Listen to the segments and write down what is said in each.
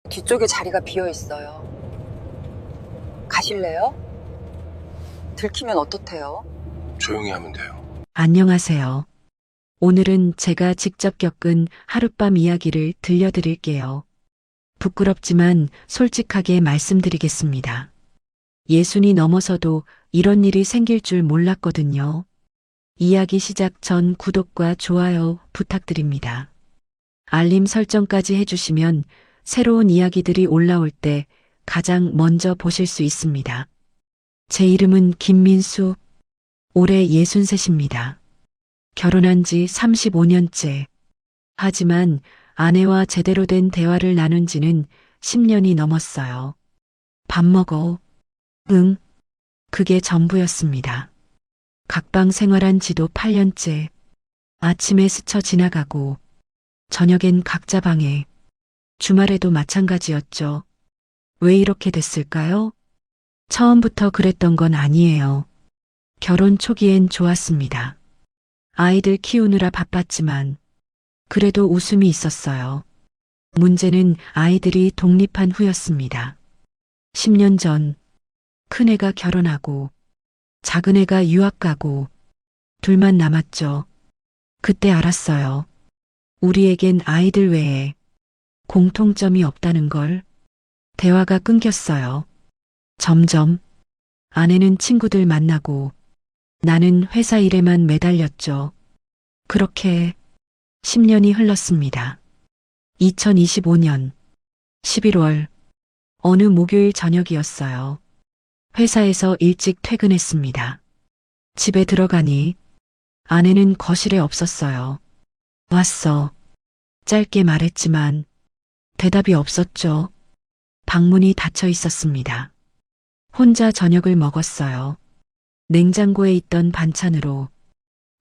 뒤쪽에 자리가 비어 있어요. 가실래요? 들키면 어떻대요? 조용히 하면 돼요. 안녕하세요. 오늘은 제가 직접 겪은 하룻밤 이야기를 들려드릴게요. 부끄럽지만 솔직하게 말씀드리겠습니다. 예순이 넘어서도 이런 일이 생길 줄 몰랐거든요. 이야기 시작 전 구독과 좋아요 부탁드립니다. 알림 설정까지 해주시면 새로운 이야기들이 올라올 때 가장 먼저 보실 수 있습니다. 제 이름은 김민수, 올해 63입니다. 결혼한 지 35년째. 하지만 아내와 제대로 된 대화를 나눈 지는 10년이 넘었어요. 밥 먹어. 응. 그게 전부였습니다. 각방 생활한 지도 8년째. 아침에 스쳐 지나가고, 저녁엔 각자 방에, 주말에도 마찬가지였죠. 왜 이렇게 됐을까요? 처음부터 그랬던 건 아니에요. 결혼 초기엔 좋았습니다. 아이들 키우느라 바빴지만, 그래도 웃음이 있었어요. 문제는 아이들이 독립한 후였습니다. 10년 전, 큰애가 결혼하고, 작은애가 유학 가고, 둘만 남았죠. 그때 알았어요. 우리에겐 아이들 외에 공통점이 없다는 걸. 대화가 끊겼어요. 점점 아내는 친구들 만나고 나는 회사 일에만 매달렸죠. 그렇게 10년이 흘렀습니다. 2025년 11월 어느 목요일 저녁이었어요. 회사에서 일찍 퇴근했습니다. 집에 들어가니 아내는 거실에 없었어요. 왔어. 짧게 말했지만 대답이 없었죠. 방문이 닫혀 있었습니다. 혼자 저녁을 먹었어요. 냉장고에 있던 반찬으로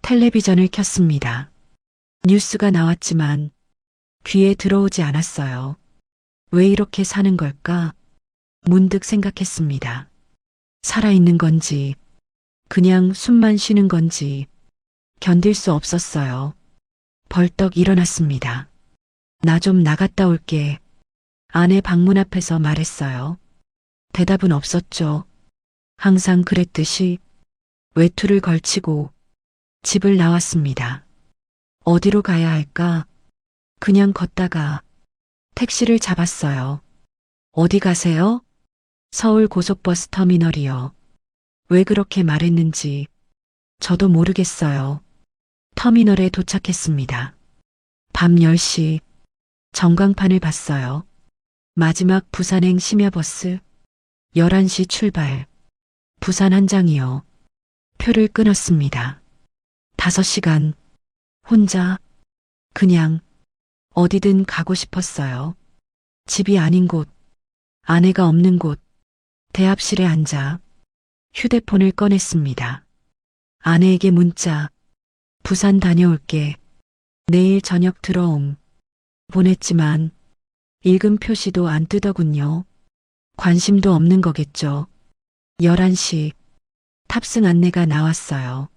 텔레비전을 켰습니다. 뉴스가 나왔지만 귀에 들어오지 않았어요. 왜 이렇게 사는 걸까? 문득 생각했습니다. 살아있는 건지, 그냥 숨만 쉬는 건지 견딜 수 없었어요. 벌떡 일어났습니다. 나 좀 나갔다 올게. 아내 방문 앞에서 말했어요. 대답은 없었죠. 항상 그랬듯이 외투를 걸치고 집을 나왔습니다. 어디로 가야 할까? 그냥 걷다가 택시를 잡았어요. 어디 가세요? 서울 고속버스 터미널이요. 왜 그렇게 말했는지 저도 모르겠어요. 터미널에 도착했습니다. 밤 10시 전광판을 봤어요. 마지막 부산행 심야버스 11시 출발. 부산 한 장이요. 표를 끊었습니다. 5시간 혼자 그냥 어디든 가고 싶었어요. 집이 아닌 곳, 아내가 없는 곳, 대합실에 앉아 휴대폰을 꺼냈습니다. 아내에게 문자, 부산 다녀올게. 내일 저녁 들어옴. 보냈지만 읽음 표시도 안 뜨더군요. 관심도 없는 거겠죠. 11시 탑승 안내가 나왔어요.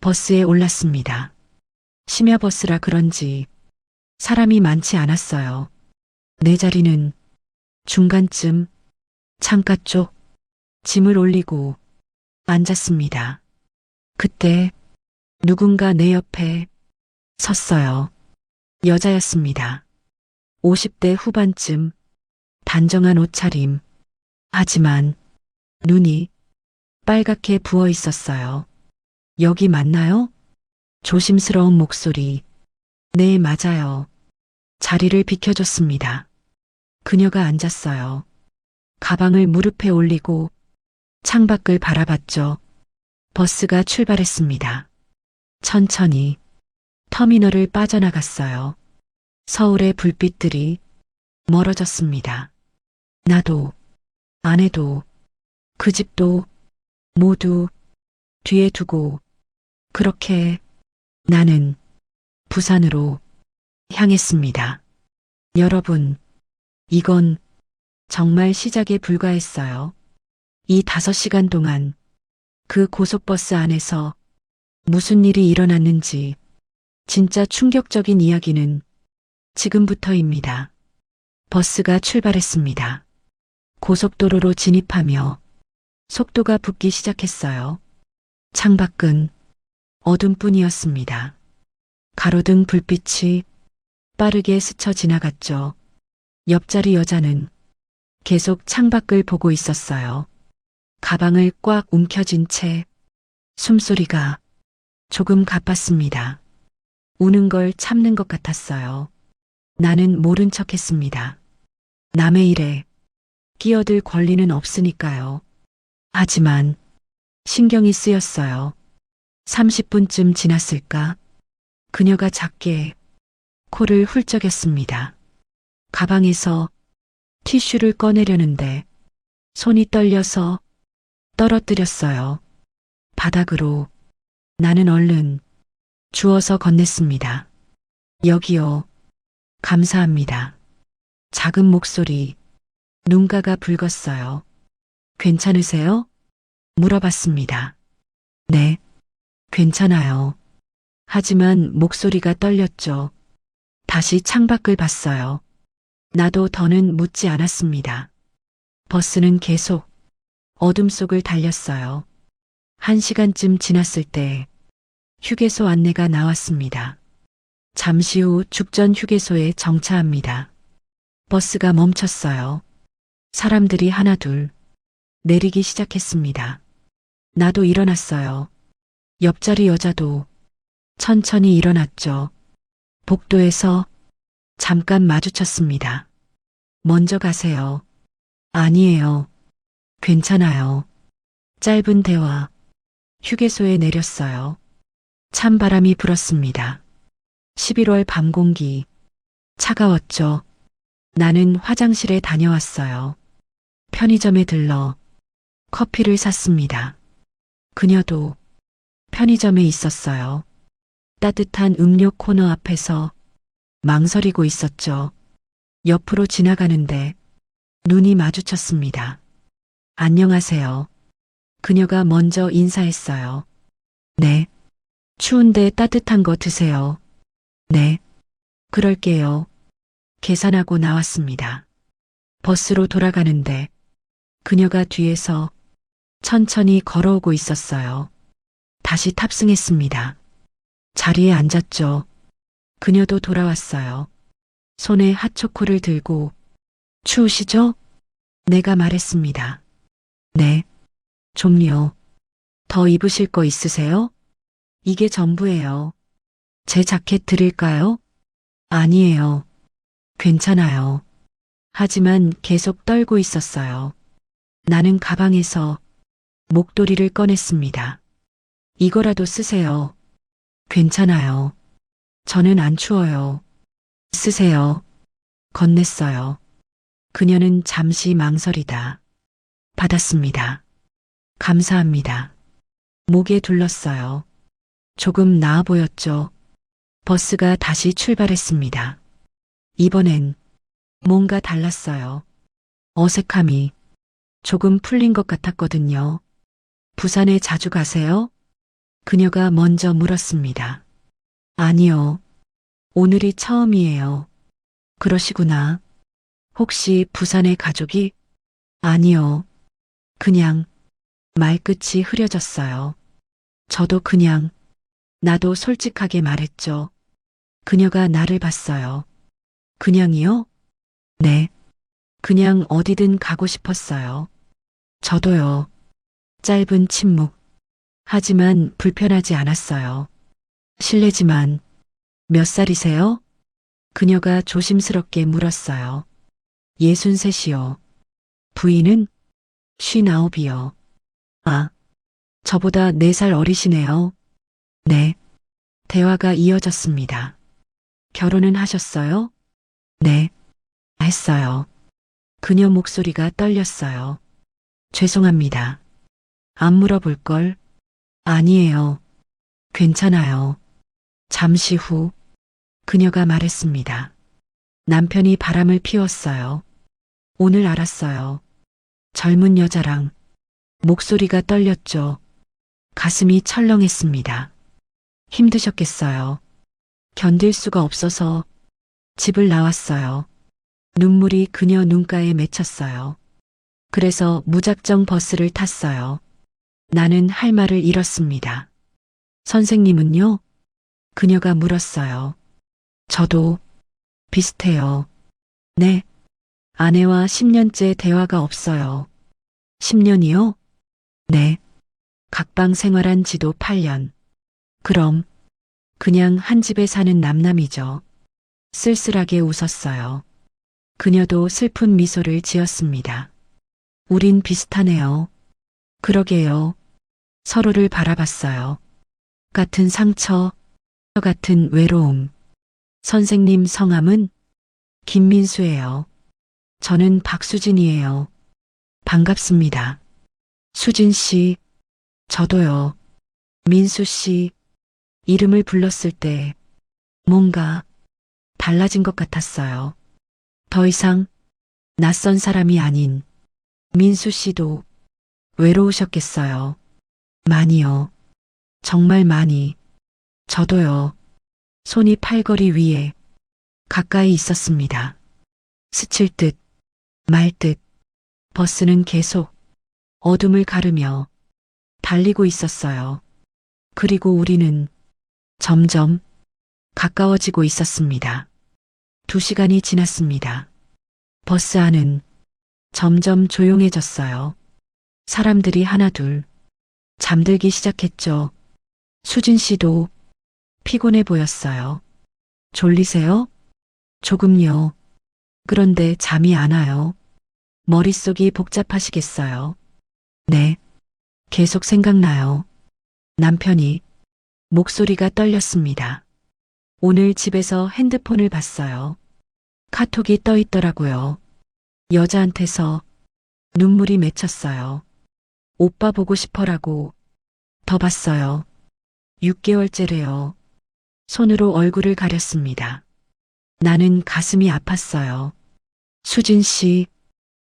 버스에 올랐습니다. 심야버스라 그런지 사람이 많지 않았어요. 내 자리는 중간쯤 창가 쪽 짐을 올리고 앉았습니다. 그때 누군가 내 옆에 섰어요. 여자였습니다. 50대 후반쯤 단정한 옷차림. 하지만 눈이 빨갛게 부어 있었어요. 여기 맞나요? 조심스러운 목소리. 네, 맞아요. 자리를 비켜줬습니다. 그녀가 앉았어요. 가방을 무릎에 올리고 창밖을 바라봤죠. 버스가 출발했습니다. 천천히 터미널을 빠져나갔어요. 서울의 불빛들이 멀어졌습니다. 나도, 아내도, 그 집도 모두 뒤에 두고 그렇게 나는 부산으로 향했습니다. 여러분, 이건 정말 시작에 불과했어요. 이 5시간 동안 그 고속버스 안에서 무슨 일이 일어났는지 진짜 충격적인 이야기는 지금부터입니다. 버스가 출발했습니다. 고속도로로 진입하며 속도가 붙기 시작했어요. 창밖은 어둠뿐이었습니다. 가로등 불빛이 빠르게 스쳐 지나갔죠. 옆자리 여자는 계속 창밖을 보고 있었어요. 가방을 꽉 움켜쥔 채 숨소리가 조금 가팠습니다. 우는 걸 참는 것 같았어요. 나는 모른 척 했습니다. 남의 일에 끼어들 권리는 없으니까요. 하지만 신경이 쓰였어요. 30분쯤 지났을까? 그녀가 작게 코를 훌쩍였습니다. 가방에서 티슈를 꺼내려는데 손이 떨려서 떨어뜨렸어요. 바닥으로. 나는 얼른 주워서 건넸습니다. 여기요. 감사합니다. 작은 목소리. 눈가가 붉었어요. 괜찮으세요? 물어봤습니다. 네, 괜찮아요. 하지만 목소리가 떨렸죠. 다시 창밖을 봤어요. 나도 더는 묻지 않았습니다. 버스는 계속 어둠 속을 달렸어요. 1시간쯤 지났을 때 휴게소 안내가 나왔습니다. 잠시 후 죽전 휴게소에 정차합니다. 버스가 멈췄어요. 사람들이 하나둘 내리기 시작했습니다. 나도 일어났어요. 옆자리 여자도 천천히 일어났죠. 복도에서 잠깐 마주쳤습니다. 먼저 가세요. 아니에요. 괜찮아요. 짧은 대화. 휴게소에 내렸어요. 찬 바람이 불었습니다. 11월 밤 공기. 차가웠죠. 나는 화장실에 다녀왔어요. 편의점에 들러 커피를 샀습니다. 그녀도 편의점에 있었어요. 따뜻한 음료 코너 앞에서 망설이고 있었죠. 옆으로 지나가는데 눈이 마주쳤습니다. 안녕하세요. 그녀가 먼저 인사했어요. 네. 추운데 따뜻한 거 드세요. 네. 그럴게요. 계산하고 나왔습니다. 버스로 돌아가는데 그녀가 뒤에서 천천히 걸어오고 있었어요. 다시 탑승했습니다. 자리에 앉았죠. 그녀도 돌아왔어요. 손에 핫초코를 들고 추우시죠? 내가 말했습니다. 네. 좀요. 더 입으실 거 있으세요? 이게 전부예요. 제 자켓 드릴까요? 아니에요. 괜찮아요. 하지만 계속 떨고 있었어요. 나는 가방에서 목도리를 꺼냈습니다. 이거라도 쓰세요. 괜찮아요. 저는 안 추워요. 쓰세요. 건넸어요. 그녀는 잠시 망설이다 받았습니다. 감사합니다. 목에 둘렀어요. 조금 나아 보였죠. 버스가 다시 출발했습니다. 이번엔 뭔가 달랐어요. 어색함이 조금 풀린 것 같았거든요. 부산에 자주 가세요? 그녀가 먼저 물었습니다. 아니요. 오늘이 처음이에요. 그러시구나. 혹시 부산에 가족이? 아니요. 그냥 말끝이 흐려졌어요. 저도 그냥 나도 솔직하게 말했죠. 그녀가 나를 봤어요. 그냥이요? 네. 그냥 어디든 가고 싶었어요. 저도요. 짧은 침묵. 하지만 불편하지 않았어요. 실례지만 몇 살이세요? 그녀가 조심스럽게 물었어요. 63이요. 부인은? 59이요. 아, 저보다 4살 어리시네요. 네. 대화가 이어졌습니다. 결혼은 하셨어요? 네. 했어요. 그녀 목소리가 떨렸어요. 죄송합니다. 안 물어볼 걸? 아니에요. 괜찮아요. 잠시 후 그녀가 말했습니다. 남편이 바람을 피웠어요. 오늘 알았어요. 젊은 여자랑. 목소리가 떨렸죠. 가슴이 철렁했습니다. 힘드셨겠어요. 견딜 수가 없어서 집을 나왔어요. 눈물이 그녀 눈가에 맺혔어요. 그래서 무작정 버스를 탔어요. 나는 할 말을 잃었습니다. 선생님은요? 그녀가 물었어요. 저도 비슷해요. 네. 아내와 10년째 대화가 없어요. 10년이요? 네. 각방 생활한 지도 8년. 그럼 그냥 한 집에 사는 남남이죠. 쓸쓸하게 웃었어요. 그녀도 슬픈 미소를 지었습니다. 우린 비슷하네요. 그러게요. 서로를 바라봤어요. 같은 상처, 같은 외로움. 선생님 성함은 김민수예요. 저는 박수진이에요. 반갑습니다. 수진 씨, 저도요. 민수 씨, 이름을 불렀을 때 뭔가 달라진 것 같았어요. 더 이상 낯선 사람이 아닌 민수 씨도 외로우셨겠어요. 많이요. 정말 많이. 저도요. 손이 팔걸이 위에 가까이 있었습니다. 스칠 듯, 말 듯, 버스는 계속 어둠을 가르며 달리고 있었어요. 그리고 우리는 점점 가까워지고 있었습니다. 2시간이 지났습니다. 버스 안은 점점 조용해졌어요. 사람들이 하나둘 잠들기 시작했죠. 수진 씨도 피곤해 보였어요. 졸리세요? 조금요. 그런데 잠이 안 와요. 머릿속이 복잡하시겠어요. 네. 계속 생각나요. 남편이 목소리가 떨렸습니다. 오늘 집에서 핸드폰을 봤어요. 카톡이 떠 있더라고요. 여자한테서 눈물이 맺혔어요. 오빠 보고 싶어라고. 더 봤어요. 6개월째래요. 손으로 얼굴을 가렸습니다. 나는 가슴이 아팠어요. 수진 씨,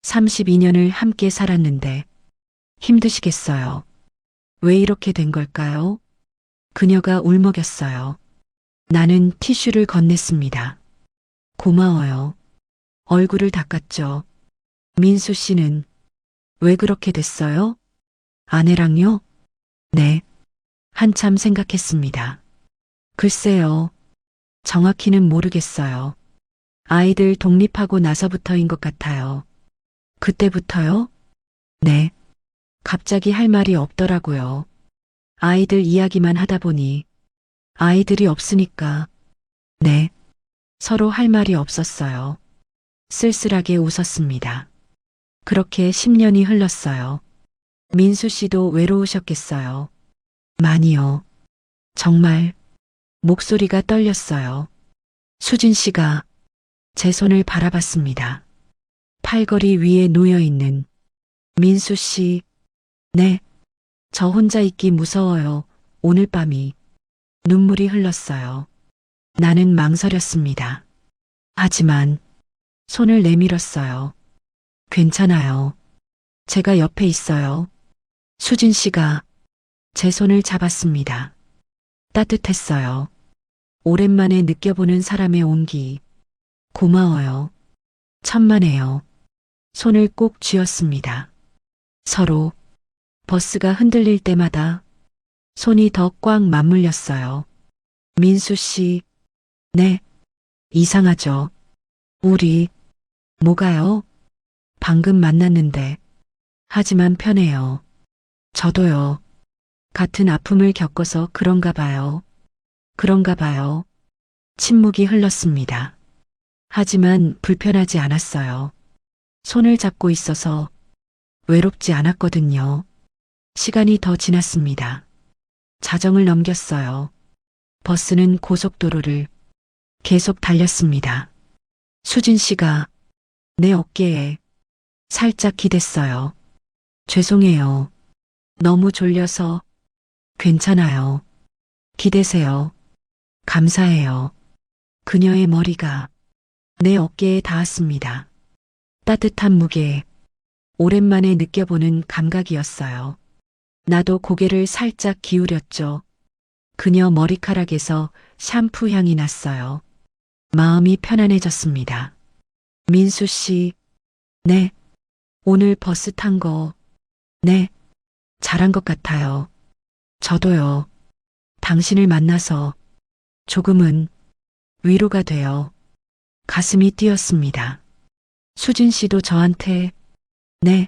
32년을 함께 살았는데 힘드시겠어요. 왜 이렇게 된 걸까요? 그녀가 울먹였어요. 나는 티슈를 건넸습니다. 고마워요. 얼굴을 닦았죠. 민수 씨는 왜 그렇게 됐어요? 아내랑요? 네. 한참 생각했습니다. 글쎄요. 정확히는 모르겠어요. 아이들 독립하고 나서부터인 것 같아요. 그때부터요? 네. 갑자기 할 말이 없더라고요. 아이들 이야기만 하다 보니 아이들이 없으니까 네. 서로 할 말이 없었어요. 쓸쓸하게 웃었습니다. 그렇게 10년이 흘렀어요. 민수 씨도 외로우셨겠어요. 많이요. 정말 목소리가 떨렸어요. 수진 씨가 제 손을 바라봤습니다. 팔걸이 위에 놓여 있는 민수 씨. 네. 저 혼자 있기 무서워요. 오늘 밤이. 눈물이 흘렀어요. 나는 망설였습니다. 하지만 손을 내밀었어요. 괜찮아요. 제가 옆에 있어요. 수진 씨가 제 손을 잡았습니다. 따뜻했어요. 오랜만에 느껴보는 사람의 온기. 고마워요. 천만에요. 손을 꼭 쥐었습니다. 서로 버스가 흔들릴 때마다 손이 더 꽉 맞물렸어요. 민수 씨, 네, 이상하죠. 우리, 뭐가요? 방금 만났는데, 하지만 편해요. 저도요. 같은 아픔을 겪어서 그런가 봐요. 그런가 봐요. 침묵이 흘렀습니다. 하지만 불편하지 않았어요. 손을 잡고 있어서 외롭지 않았거든요. 시간이 더 지났습니다. 자정을 넘겼어요. 버스는 고속도로를 계속 달렸습니다. 수진 씨가 내 어깨에 살짝 기댔어요. 죄송해요. 너무 졸려서. 괜찮아요. 기대세요. 감사해요. 그녀의 머리가 내 어깨에 닿았습니다. 따뜻한 무게. 오랜만에 느껴보는 감각이었어요. 나도 고개를 살짝 기울였죠. 그녀 머리카락에서 샴푸 향이 났어요. 마음이 편안해졌습니다. 민수 씨, 네. 오늘 버스 탄 거, 네. 잘한 것 같아요. 저도요. 당신을 만나서 조금은 위로가 돼요. 가슴이 뛰었습니다. 수진 씨도 저한테, 네.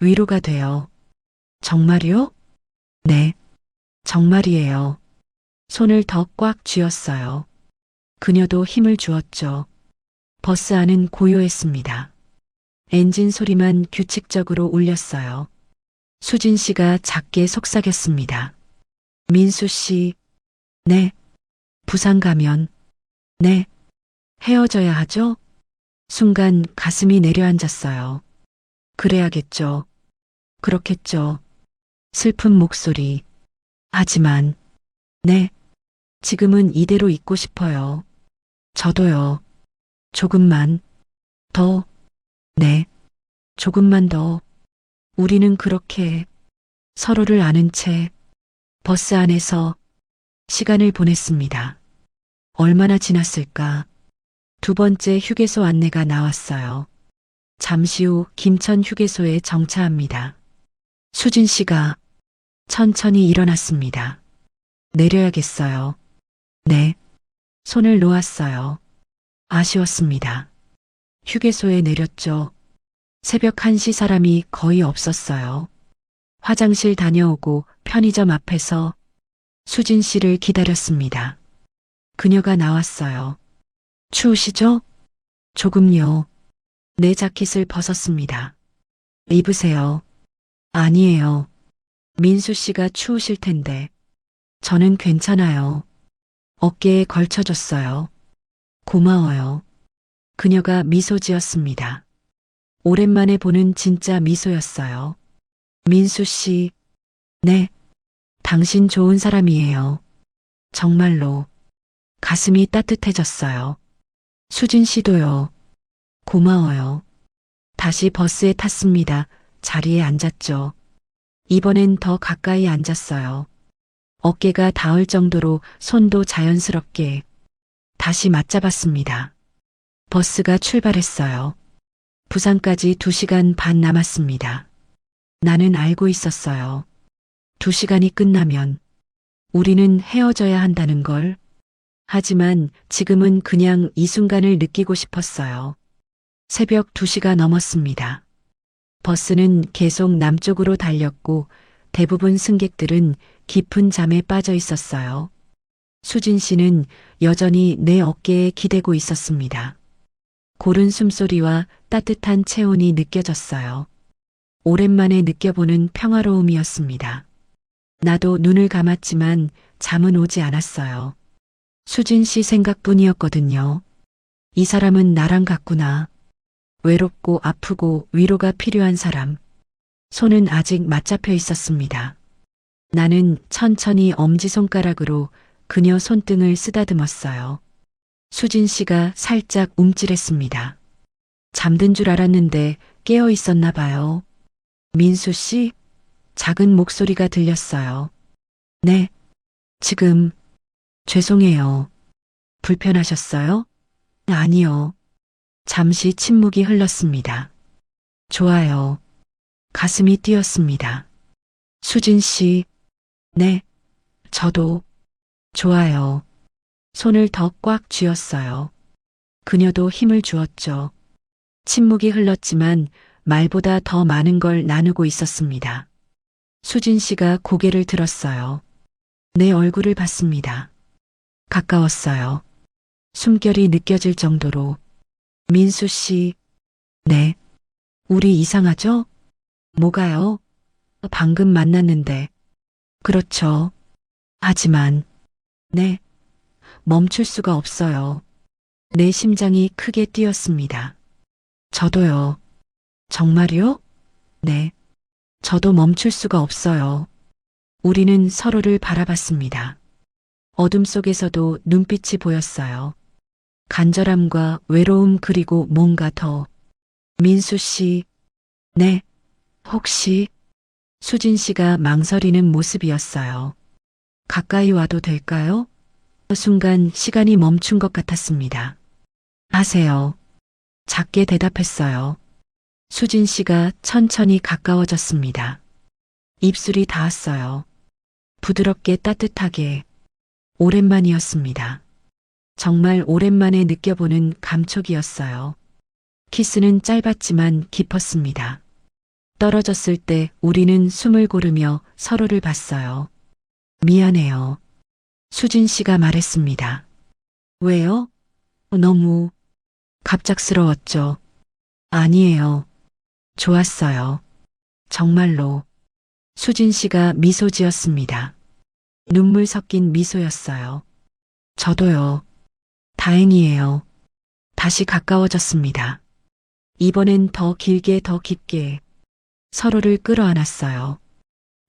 위로가 돼요. 정말이요? 네. 정말이에요. 손을 더 꽉 쥐었어요. 그녀도 힘을 주었죠. 버스 안은 고요했습니다. 엔진 소리만 규칙적으로 울렸어요. 수진 씨가 작게 속삭였습니다. 민수 씨, 네. 부산 가면, 네. 헤어져야 하죠? 순간 가슴이 내려앉았어요. 그래야겠죠. 그렇겠죠. 슬픈 목소리. 하지만, 네. 지금은 이대로 있고 싶어요. 저도요. 조금만 더, 네. 조금만 더. 우리는 그렇게 서로를 아는 채 버스 안에서 시간을 보냈습니다. 얼마나 지났을까? 두 번째 휴게소 안내가 나왔어요. 잠시 후 김천 휴게소에 정차합니다. 수진 씨가 천천히 일어났습니다. 내려야겠어요. 네. 손을 놓았어요. 아쉬웠습니다. 휴게소에 내렸죠. 새벽 1시 사람이 거의 없었어요. 화장실 다녀오고 편의점 앞에서 수진 씨를 기다렸습니다. 그녀가 나왔어요. 추우시죠? 조금요. 내 자켓을 벗었습니다. 입으세요. 아니에요. 민수 씨가 추우실 텐데. 저는 괜찮아요. 어깨에 걸쳐줬어요. 고마워요. 그녀가 미소 지었습니다. 오랜만에 보는 진짜 미소였어요. 민수 씨, 네. 당신 좋은 사람이에요. 정말로. 가슴이 따뜻해졌어요. 수진 씨도요. 고마워요. 다시 버스에 탔습니다. 자리에 앉았죠. 이번엔 더 가까이 앉았어요. 어깨가 닿을 정도로 손도 자연스럽게 다시 맞잡았습니다. 버스가 출발했어요. 부산까지 2시간 반 남았습니다. 나는 알고 있었어요. 2시간이 끝나면 우리는 헤어져야 한다는 걸. 하지만 지금은 그냥 이 순간을 느끼고 싶었어요. 새벽 2시가 넘었습니다. 버스는 계속 남쪽으로 달렸고 대부분 승객들은 깊은 잠에 빠져 있었어요. 수진 씨는 여전히 내 어깨에 기대고 있었습니다. 고른 숨소리와 따뜻한 체온이 느껴졌어요. 오랜만에 느껴보는 평화로움이었습니다. 나도 눈을 감았지만 잠은 오지 않았어요. 수진 씨 생각뿐이었거든요. 이 사람은 나랑 같구나. 외롭고 아프고 위로가 필요한 사람. 손은 아직 맞잡혀 있었습니다. 나는 천천히 엄지손가락으로 그녀 손등을 쓰다듬었어요. 수진 씨가 살짝 움찔했습니다. 잠든 줄 알았는데 깨어 있었나 봐요. 민수 씨? 작은 목소리가 들렸어요. 네. 지금 죄송해요. 불편하셨어요? 아니요. 잠시 침묵이 흘렀습니다. 좋아요. 가슴이 뛰었습니다. 수진 씨. 네. 저도. 좋아요. 손을 더 꽉 쥐었어요. 그녀도 힘을 주었죠. 침묵이 흘렀지만 말보다 더 많은 걸 나누고 있었습니다. 수진 씨가 고개를 들었어요. 내 얼굴을 봤습니다. 가까웠어요. 숨결이 느껴질 정도로. 민수 씨. 네. 우리 이상하죠? 뭐가요? 방금 만났는데. 그렇죠. 하지만, 네. 멈출 수가 없어요. 내 심장이 크게 뛰었습니다. 저도요. 정말요? 네. 저도 멈출 수가 없어요. 우리는 서로를 바라봤습니다. 어둠 속에서도 눈빛이 보였어요. 간절함과 외로움 그리고 뭔가 더. 민수 씨. 네. 혹시 수진 씨가 망설이는 모습이었어요. 가까이 와도 될까요? 순간 시간이 멈춘 것 같았습니다. 하세요. 작게 대답했어요. 수진 씨가 천천히 가까워졌습니다. 입술이 닿았어요. 부드럽게 따뜻하게. 오랜만이었습니다. 정말 오랜만에 느껴보는 감촉이었어요. 키스는 짧았지만 깊었습니다. 떨어졌을 때 우리는 숨을 고르며 서로를 봤어요. 미안해요. 수진 씨가 말했습니다. 왜요? 너무 갑작스러웠죠. 아니에요. 좋았어요. 정말로. 수진 씨가 미소 지었습니다. 눈물 섞인 미소였어요. 저도요. 다행이에요. 다시 가까워졌습니다. 이번엔 더 길게 더 깊게 서로를 끌어안았어요.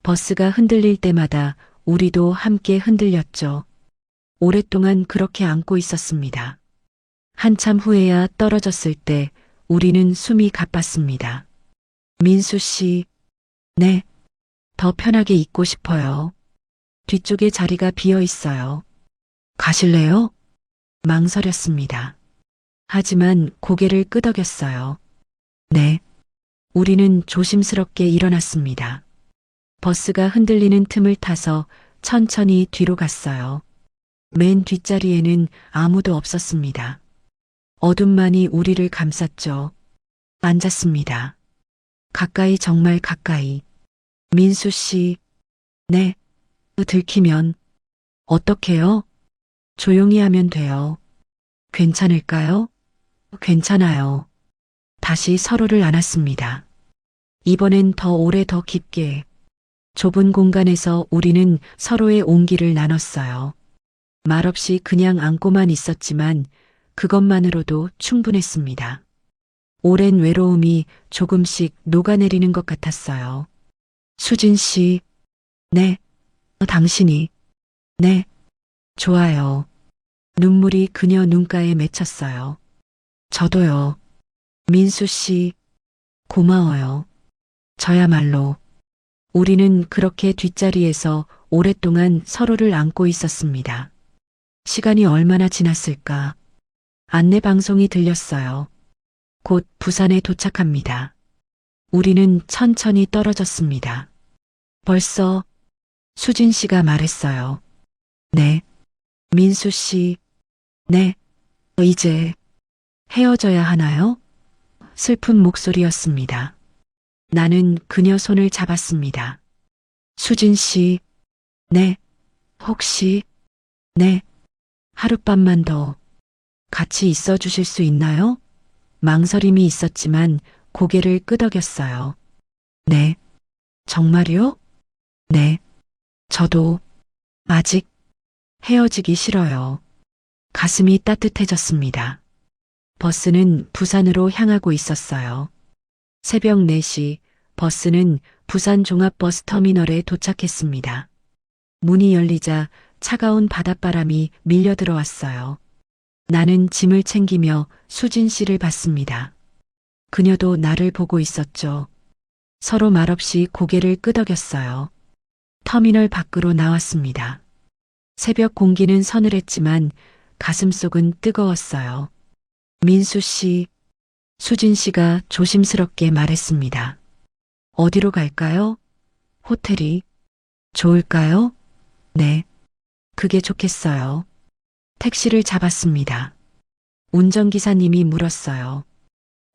버스가 흔들릴 때마다 우리도 함께 흔들렸죠. 오랫동안 그렇게 안고 있었습니다. 한참 후에야 떨어졌을 때 우리는 숨이 가빴습니다. 민수 씨, 네, 더 편하게 있고 싶어요. 뒤쪽에 자리가 비어 있어요. 가실래요? 망설였습니다. 하지만 고개를 끄덕였어요. 네. 우리는 조심스럽게 일어났습니다. 버스가 흔들리는 틈을 타서 천천히 뒤로 갔어요. 맨 뒷자리에는 아무도 없었습니다. 어둠만이 우리를 감쌌죠. 앉았습니다. 가까이, 정말 가까이. 민수 씨, 네. 들키면 어떡해요? 조용히 하면 돼요. 괜찮을까요? 괜찮아요. 다시 서로를 안았습니다. 이번엔 더 오래 더 깊게. 좁은 공간에서 우리는 서로의 온기를 나눴어요. 말없이 그냥 안고만 있었지만 그것만으로도 충분했습니다. 오랜 외로움이 조금씩 녹아내리는 것 같았어요. 수진 씨, 네. 당신이, 네. 좋아요. 눈물이 그녀 눈가에 맺혔어요. 저도요. 민수 씨, 고마워요. 저야말로. 우리는 그렇게 뒷자리에서 오랫동안 서로를 안고 있었습니다. 시간이 얼마나 지났을까? 안내방송이 들렸어요. 곧 부산에 도착합니다. 우리는 천천히 떨어졌습니다. 벌써 수진 씨가 말했어요. 네. 민수 씨, 네. 이제 헤어져야 하나요? 슬픈 목소리였습니다. 나는 그녀 손을 잡았습니다. 수진 씨, 네. 혹시, 네. 하룻밤만 더 같이 있어 주실 수 있나요? 망설임이 있었지만 고개를 끄덕였어요. 네. 정말요? 네. 저도 아직 헤어지기 싫어요. 가슴이 따뜻해졌습니다. 버스는 부산으로 향하고 있었어요. 새벽 4시 버스는 부산 종합버스터미널에 도착했습니다. 문이 열리자 차가운 바닷바람이 밀려 들어왔어요. 나는 짐을 챙기며 수진 씨를 봤습니다. 그녀도 나를 보고 있었죠. 서로 말없이 고개를 끄덕였어요. 터미널 밖으로 나왔습니다. 새벽 공기는 서늘했지만 가슴속은 뜨거웠어요. 민수 씨, 수진 씨가 조심스럽게 말했습니다. 어디로 갈까요? 호텔이 좋을까요? 네. 그게 좋겠어요. 택시를 잡았습니다. 운전기사님이 물었어요.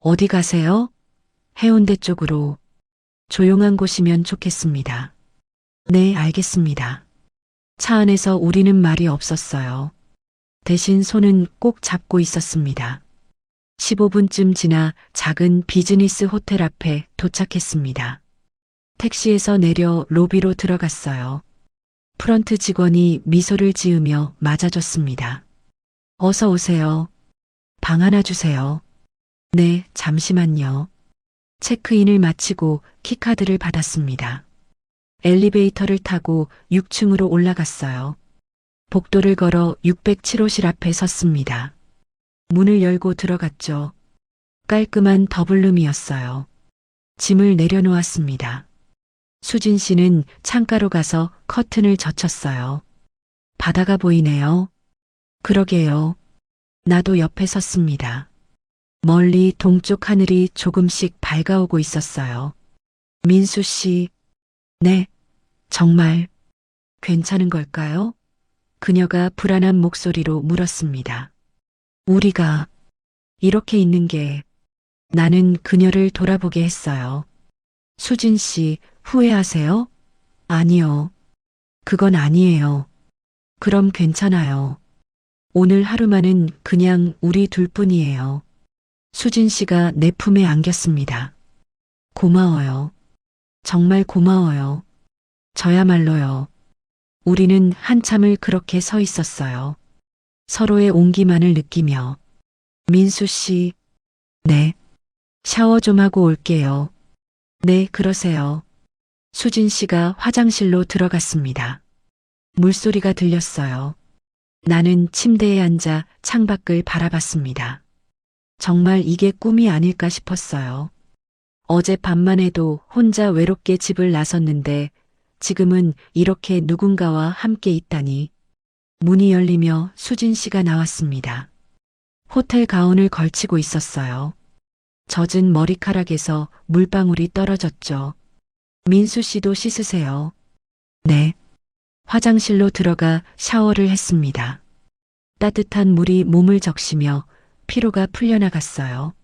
어디 가세요? 해운대 쪽으로. 조용한 곳이면 좋겠습니다. 네, 알겠습니다. 차 안에서 우리는 말이 없었어요. 대신 손은 꼭 잡고 있었습니다. 15분쯤 지나 작은 비즈니스 호텔 앞에 도착했습니다. 택시에서 내려 로비로 들어갔어요. 프런트 직원이 미소를 지으며 맞아줬습니다. 어서 오세요. 방 하나 주세요. 네, 잠시만요. 체크인을 마치고 키카드를 받았습니다. 엘리베이터를 타고 6층으로 올라갔어요. 복도를 걸어 607호실 앞에 섰습니다. 문을 열고 들어갔죠. 깔끔한 더블룸이었어요. 짐을 내려놓았습니다. 수진 씨는 창가로 가서 커튼을 젖혔어요. 바다가 보이네요. 그러게요. 나도 옆에 섰습니다. 멀리 동쪽 하늘이 조금씩 밝아오고 있었어요. 민수 씨, 네, 정말 괜찮은 걸까요? 그녀가 불안한 목소리로 물었습니다. 우리가 이렇게 있는 게 나는 그녀를 돌아보게 했어요. 수진 씨, 후회하세요? 아니요. 그건 아니에요. 그럼 괜찮아요. 오늘 하루만은 그냥 우리 둘뿐이에요. 수진 씨가 내 품에 안겼습니다. 고마워요. 정말 고마워요. 저야말로요. 우리는 한참을 그렇게 서 있었어요. 서로의 온기만을 느끼며. 민수 씨, 네. 샤워 좀 하고 올게요. 네, 그러세요. 수진 씨가 화장실로 들어갔습니다. 물소리가 들렸어요. 나는 침대에 앉아 창밖을 바라봤습니다. 정말 이게 꿈이 아닐까 싶었어요. 어제 밤만 해도 혼자 외롭게 집을 나섰는데 지금은 이렇게 누군가와 함께 있다니. 문이 열리며 수진 씨가 나왔습니다. 호텔 가운을 걸치고 있었어요. 젖은 머리카락에서 물방울이 떨어졌죠. 민수 씨도 씻으세요. 네. 화장실로 들어가 샤워를 했습니다. 따뜻한 물이 몸을 적시며 피로가 풀려나갔어요.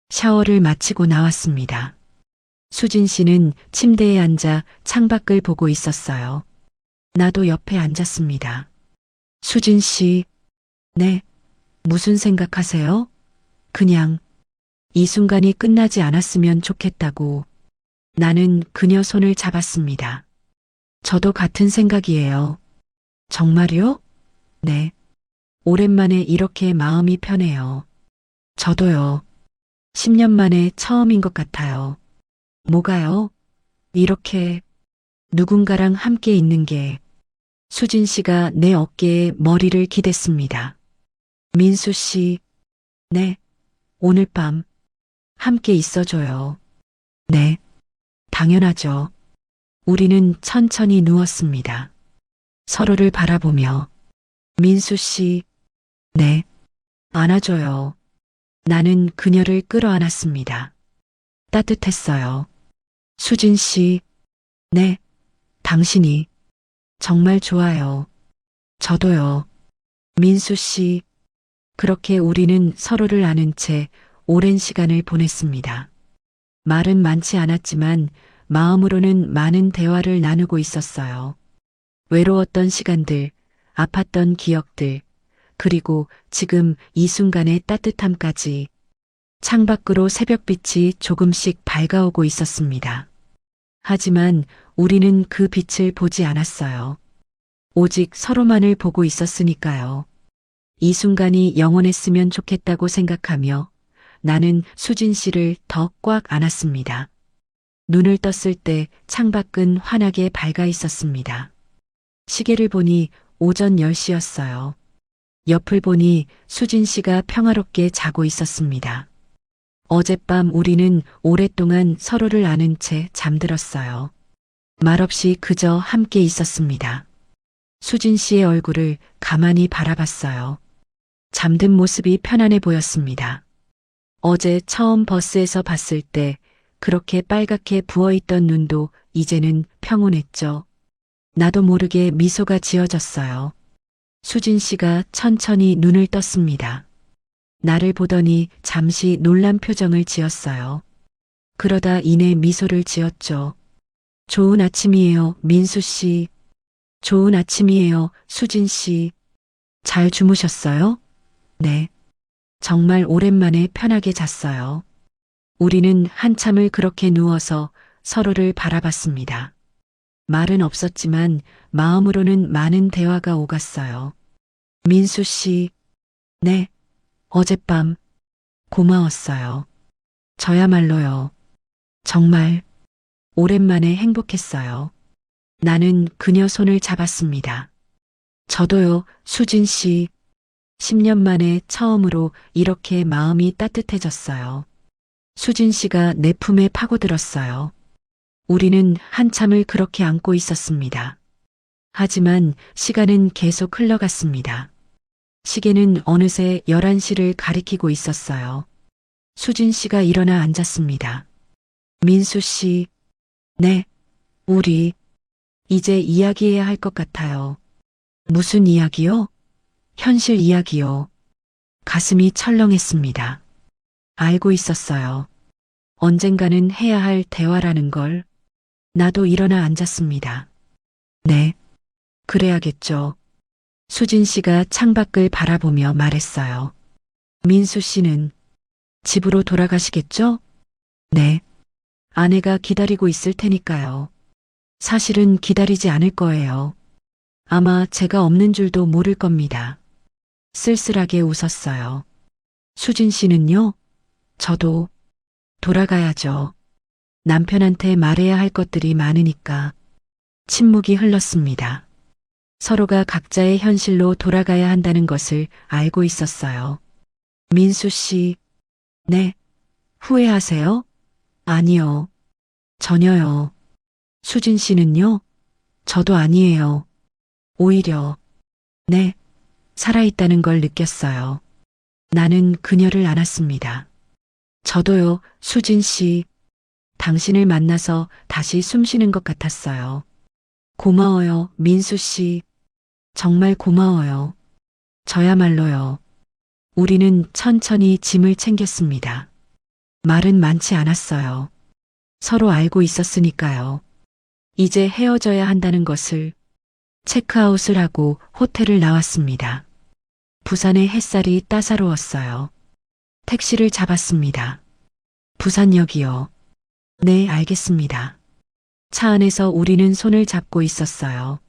샤워를 마치고 나왔습니다. 수진 씨는 침대에 앉아 창밖을 보고 있었어요. 나도 옆에 앉았습니다. 수진 씨, 네. 무슨 생각하세요? 그냥 이 순간이 끝나지 않았으면 좋겠다고. 나는 그녀 손을 잡았습니다. 저도 같은 생각이에요. 정말요? 네. 오랜만에 이렇게 마음이 편해요. 저도요. 10년 만에 처음인 것 같아요. 뭐가요? 이렇게 누군가랑 함께 있는 게. 수진 씨가 내 어깨에 머리를 기댔습니다. 민수 씨, 네. 오늘 밤 함께 있어줘요. 네. 당연하죠. 우리는 천천히 누웠습니다. 서로를 바라보며. 민수 씨, 네. 안아줘요. 나는 그녀를 끌어안았습니다. 따뜻했어요. 수진 씨, 네. 당신이 정말 좋아요. 저도요. 민수 씨, 그렇게 우리는 서로를 아는 채 오랜 시간을 보냈습니다. 말은 많지 않았지만 마음으로는 많은 대화를 나누고 있었어요. 외로웠던 시간들, 아팠던 기억들, 그리고 지금 이 순간의 따뜻함까지. 창밖으로 새벽빛이 조금씩 밝아오고 있었습니다. 하지만 우리는 그 빛을 보지 않았어요. 오직 서로만을 보고 있었으니까요. 이 순간이 영원했으면 좋겠다고 생각하며 나는 수진 씨를 더 꽉 안았습니다. 눈을 떴을 때 창밖은 환하게 밝아 있었습니다. 시계를 보니 오전 10시였어요. 옆을 보니 수진 씨가 평화롭게 자고 있었습니다. 어젯밤 우리는 오랫동안 서로를 아는 채 잠들었어요. 말없이 그저 함께 있었습니다. 수진 씨의 얼굴을 가만히 바라봤어요. 잠든 모습이 편안해 보였습니다. 어제 처음 버스에서 봤을 때 그렇게 빨갛게 부어있던 눈도 이제는 평온했죠. 나도 모르게 미소가 지어졌어요. 수진 씨가 천천히 눈을 떴습니다. 나를 보더니 잠시 놀란 표정을 지었어요. 그러다 이내 미소를 지었죠. 좋은 아침이에요, 민수 씨. 좋은 아침이에요, 수진 씨. 잘 주무셨어요? 네. 정말 오랜만에 편하게 잤어요. 우리는 한참을 그렇게 누워서 서로를 바라봤습니다. 말은 없었지만 마음으로는 많은 대화가 오갔어요. 민수 씨, 네. 어젯밤 고마웠어요. 저야말로요. 정말 오랜만에 행복했어요. 나는 그녀 손을 잡았습니다. 저도요, 수진 씨. 10년 만에 처음으로 이렇게 마음이 따뜻해졌어요. 수진 씨가 내 품에 파고들었어요. 우리는 한참을 그렇게 안고 있었습니다. 하지만 시간은 계속 흘러갔습니다. 시계는 어느새 11시를 가리키고 있었어요. 수진 씨가 일어나 앉았습니다. 민수 씨, 네, 우리 이제 이야기해야 할 것 같아요. 무슨 이야기요? 현실 이야기요. 가슴이 철렁했습니다. 알고 있었어요. 언젠가는 해야 할 대화라는 걸. 나도 일어나 앉았습니다. 네, 그래야겠죠. 수진 씨가 창밖을 바라보며 말했어요. 민수 씨는 집으로 돌아가시겠죠? 네. 아내가 기다리고 있을 테니까요. 사실은 기다리지 않을 거예요. 아마 제가 없는 줄도 모를 겁니다. 쓸쓸하게 웃었어요. 수진 씨는요? 저도 돌아가야죠. 남편한테 말해야 할 것들이 많으니까. 침묵이 흘렀습니다. 서로가 각자의 현실로 돌아가야 한다는 것을 알고 있었어요. 민수 씨, 네. 후회하세요? 아니요. 전혀요. 수진 씨는요? 저도 아니에요. 오히려, 네. 살아있다는 걸 느꼈어요. 나는 그녀를 안았습니다. 저도요, 수진 씨. 당신을 만나서 다시 숨 쉬는 것 같았어요. 고마워요, 민수 씨. 정말 고마워요. 저야말로요. 우리는 천천히 짐을 챙겼습니다. 말은 많지 않았어요. 서로 알고 있었으니까요. 이제 헤어져야 한다는 것을. 체크아웃을 하고 호텔을 나왔습니다. 부산의 햇살이 따사로웠어요. 택시를 잡았습니다. 부산역이요. 네, 알겠습니다. 차 안에서 우리는 손을 잡고 있었어요.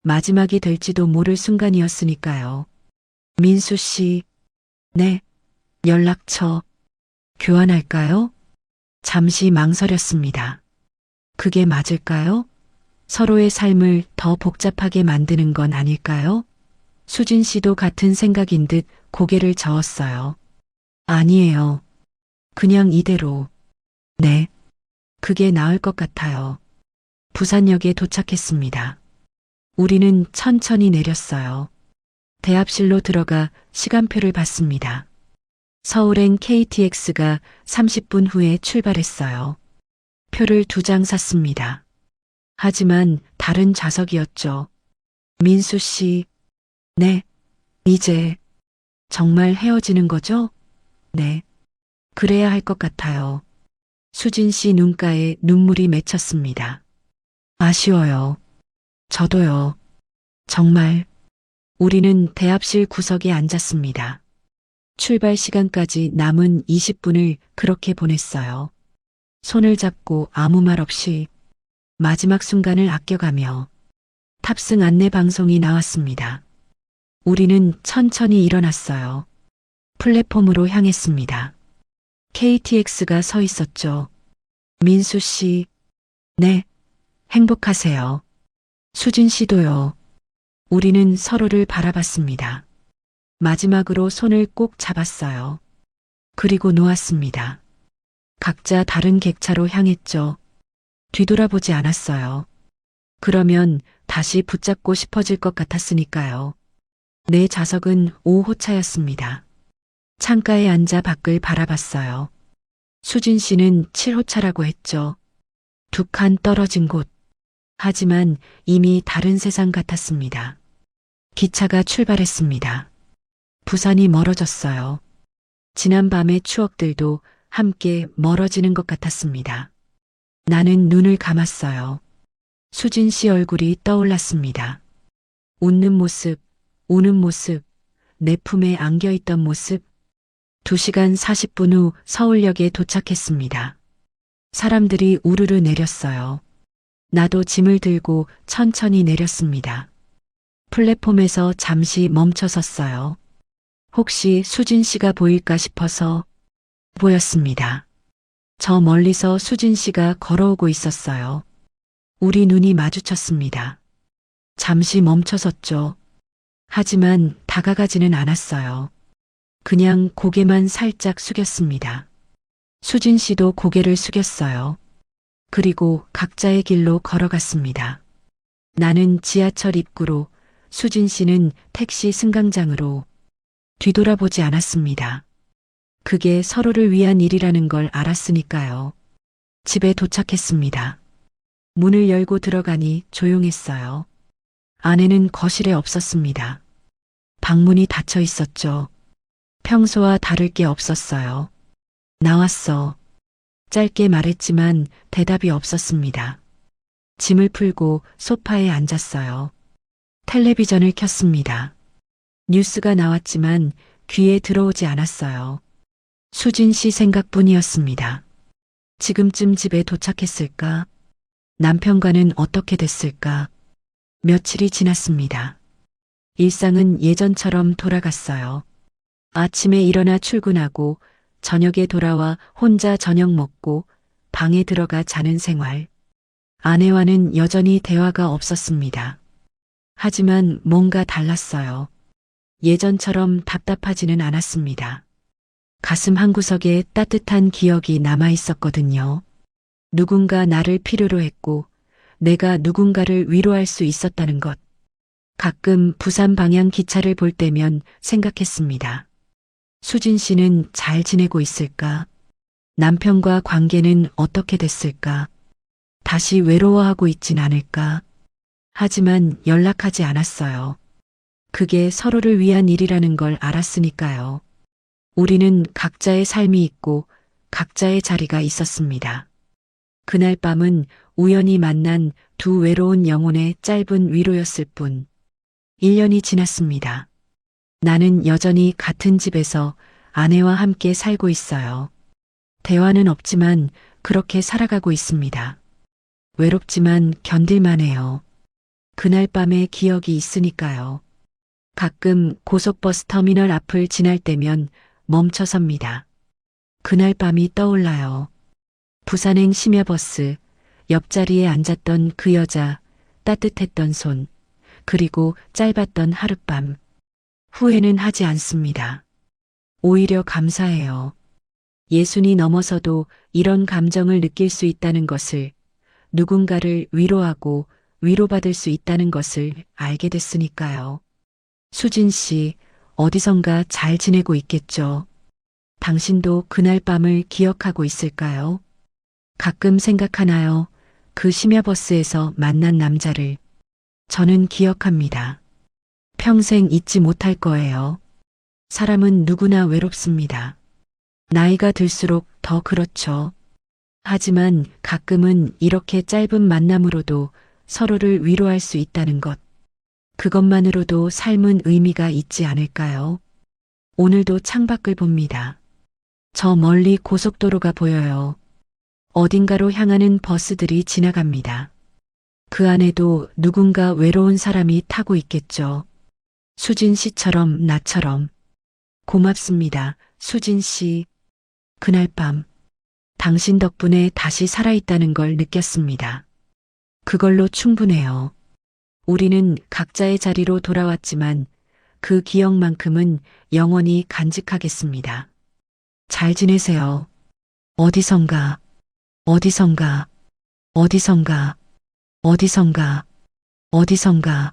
마지막이 될지도 모를 순간이었으니까요. 민수 씨, 네, 연락처 교환할까요? 잠시 망설였습니다. 그게 맞을까요? 서로의 삶을 더 복잡하게 만드는 건 아닐까요? 수진 씨도 같은 생각인 듯 고개를 저었어요. 아니에요. 그냥 이대로. 네. 그게 나을 것 같아요. 부산역에 도착했습니다. 우리는 천천히 내렸어요. 대합실로 들어가 시간표를 봤습니다. 서울행 KTX가 30분 후에 출발했어요. 표를 2장 샀습니다. 하지만 다른 좌석이었죠. 민수 씨, 네. 이제 정말 헤어지는 거죠? 네. 그래야 할 것 같아요. 수진 씨 눈가에 눈물이 맺혔습니다. 아쉬워요. 저도요. 정말. 우리는 대합실 구석에 앉았습니다. 출발 시간까지 남은 20분을 그렇게 보냈어요. 손을 잡고 아무 말 없이 마지막 순간을 아껴가며 탑승 안내 방송이 나왔습니다. 우리는 천천히 일어났어요. 플랫폼으로 향했습니다. KTX가 서 있었죠. 민수 씨, 네, 행복하세요. 수진 씨도요. 우리는 서로를 바라봤습니다. 마지막으로 손을 꼭 잡았어요. 그리고 놓았습니다. 각자 다른 객차로 향했죠. 뒤돌아보지 않았어요. 그러면 다시 붙잡고 싶어질 것 같았으니까요. 내 좌석은 5호차였습니다. 창가에 앉아 밖을 바라봤어요. 수진 씨는 7호차라고 했죠. 2칸 떨어진 곳. 하지만 이미 다른 세상 같았습니다. 기차가 출발했습니다. 부산이 멀어졌어요. 지난밤의 추억들도 함께 멀어지는 것 같았습니다. 나는 눈을 감았어요. 수진 씨 얼굴이 떠올랐습니다. 웃는 모습, 우는 모습, 내 품에 안겨있던 모습. 2시간 40분 후 서울역에 도착했습니다. 사람들이 우르르 내렸어요. 나도 짐을 들고 천천히 내렸습니다. 플랫폼에서 잠시 멈춰 섰어요. 혹시 수진 씨가 보일까 싶어서 보였습니다. 저 멀리서 수진 씨가 걸어오고 있었어요. 우리 눈이 마주쳤습니다. 잠시 멈춰 섰죠. 하지만 다가가지는 않았어요. 그냥 고개만 살짝 숙였습니다. 수진 씨도 고개를 숙였어요. 그리고 각자의 길로 걸어갔습니다. 나는 지하철 입구로, 수진 씨는 택시 승강장으로. 뒤돌아보지 않았습니다. 그게 서로를 위한 일이라는 걸 알았으니까요. 집에 도착했습니다. 문을 열고 들어가니 조용했어요. 아내는 거실에 없었습니다. 방문이 닫혀 있었죠. 평소와 다를 게 없었어요. 나왔어. 짧게 말했지만 대답이 없었습니다. 짐을 풀고 소파에 앉았어요. 텔레비전을 켰습니다. 뉴스가 나왔지만 귀에 들어오지 않았어요. 수진 씨 생각뿐이었습니다. 지금쯤 집에 도착했을까? 남편과는 어떻게 됐을까? 며칠이 지났습니다. 일상은 예전처럼 돌아갔어요. 아침에 일어나 출근하고 저녁에 돌아와 혼자 저녁 먹고 방에 들어가 자는 생활. 아내와는 여전히 대화가 없었습니다. 하지만 뭔가 달랐어요. 예전처럼 답답하지는 않았습니다. 가슴 한구석에 따뜻한 기억이 남아 있었거든요. 누군가 나를 필요로 했고 내가 누군가를 위로할 수 있었다는 것. 가끔 부산 방향 기차를 볼 때면 생각했습니다. 수진 씨는 잘 지내고 있을까? 남편과 관계는 어떻게 됐을까? 다시 외로워하고 있진 않을까? 하지만 연락하지 않았어요. 그게 서로를 위한 일이라는 걸 알았으니까요. 우리는 각자의 삶이 있고 각자의 자리가 있었습니다. 그날 밤은 우연히 만난 두 외로운 영혼의 짧은 위로였을 뿐. 1년이 지났습니다. 나는 여전히 같은 집에서 아내와 함께 살고 있어요. 대화는 없지만 그렇게 살아가고 있습니다. 외롭지만 견딜만해요. 그날 밤의 기억이 있으니까요. 가끔 고속버스 터미널 앞을 지날 때면 멈춰 섭니다. 그날 밤이 떠올라요. 부산행 심야버스, 옆자리에 앉았던 그 여자, 따뜻했던 손, 그리고 짧았던 하룻밤. 후회는 하지 않습니다. 오히려 감사해요. 예순이 넘어서도 이런 감정을 느낄 수 있다는 것을, 누군가를 위로하고 위로받을 수 있다는 것을 알게 됐으니까요. 수진 씨, 어디선가 잘 지내고 있겠죠? 당신도 그날 밤을 기억하고 있을까요? 가끔 생각하나요? 그 심야버스에서 만난 남자를. 저는 기억합니다. 평생 잊지 못할 거예요. 사람은 누구나 외롭습니다. 나이가 들수록 더 그렇죠. 하지만 가끔은 이렇게 짧은 만남으로도 서로를 위로할 수 있다는 것. 그것만으로도 삶은 의미가 있지 않을까요? 오늘도 창밖을 봅니다. 저 멀리 고속도로가 보여요. 어딘가로 향하는 버스들이 지나갑니다. 그 안에도 누군가 외로운 사람이 타고 있겠죠. 수진 씨처럼 나처럼. 고맙습니다, 수진 씨. 그날 밤, 당신 덕분에 다시 살아있다는 걸 느꼈습니다. 그걸로 충분해요. 우리는 각자의 자리로 돌아왔지만 그 기억만큼은 영원히 간직하겠습니다. 잘 지내세요. 어디선가, 어디선가, 어디선가, 어디선가, 어디선가.